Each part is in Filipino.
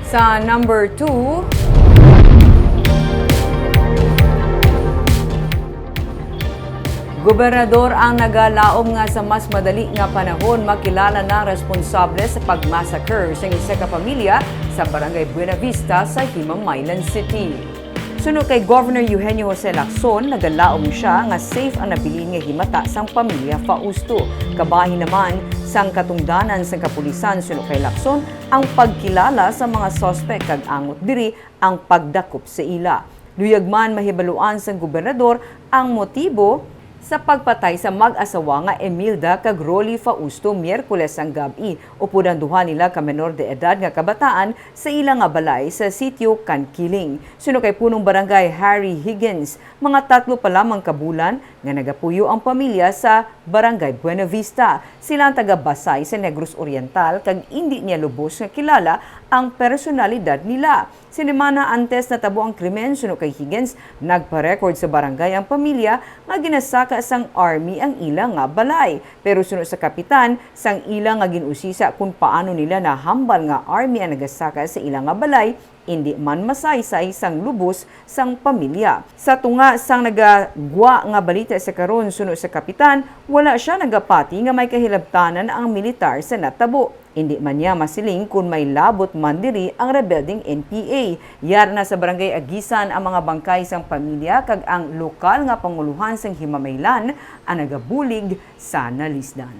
Sa number 2, gobernador ang nagalaom nga sa mas madali nga panahon makilala na responsable sa pagmassacre sa isa ka pamilya sa Barangay Buenavista sa Himamaylan City. Sunod kay Governor Eugenio Jose Lacson, nagalaom siya nga safe ang nabilin nga himata sang pamilya Fausto. Kabahin naman sang katungdanan sang kapulisan sunod kay Lacson ang pagkilala sa mga sospek kag angot diri ang pagdakop sa ila. Luyag man mahibaluan sang gobernador ang motibo sa pagpatay sa mag-asawa nga Emilda kag Rolly Fausto Miyerkules ang gabi. Upudan duha nila ka menor de edad nga kabataan sa ilang nga balay sa sitio Kankiling. Suno kay punong barangay Harry Higgins, mga 3 pa lamang kabulan nga nagapuyo ang pamilya sa Barangay Buenavista. Sila ang taga-Basay sa Negros Oriental kag hindi niya lubos nga kilala ang personalidad nila. Sinemana antes na tabo ang krimen, suno kay Higgins, nagpa-record sa barangay ang pamilya nga ginasaka sang army ang ilang nga balay. Pero suno sa kapitan, sang ilang nga ginusisa kung paano nila nahambal nga army ang nagasaka sa ilang nga balay, hindi man masaysay sang lubos sang pamilya. Sa tunga sang nagagwa nga balita sa karon suno sa kapitan, wala siya nagapati nga may kahilabtanan ang militar sa natabo. Hindi man niya masiling kung may labot man diri ang rebelding NPA. Yar na sa barangay Agisan ang mga bangkay sang pamilya kag ang lokal nga panguluhan sang Himamaylan ang nagabulig sa nalisdan.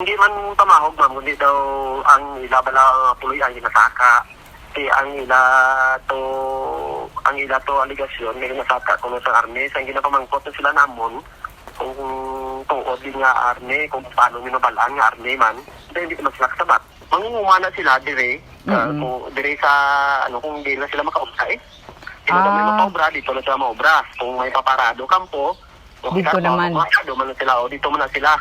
Hindi man pamahog ma'am, kundi daw ang ila bala puloy ang ginasaka. Ang ila to aligasyon may ginasaka kuno sa army. Sa ginapamangkot na sila namon kung tungkod din nga army, kung paano minabalaan nga army man, hindi ko magsalaksabat. Mangungumana sila dire, kung dire sa, kung hindi na sila makaobra Hindi na makaobra, dito na sila maobra. Kung may paparado kampo, dito naman. Paparado man na sila, dito man na sila.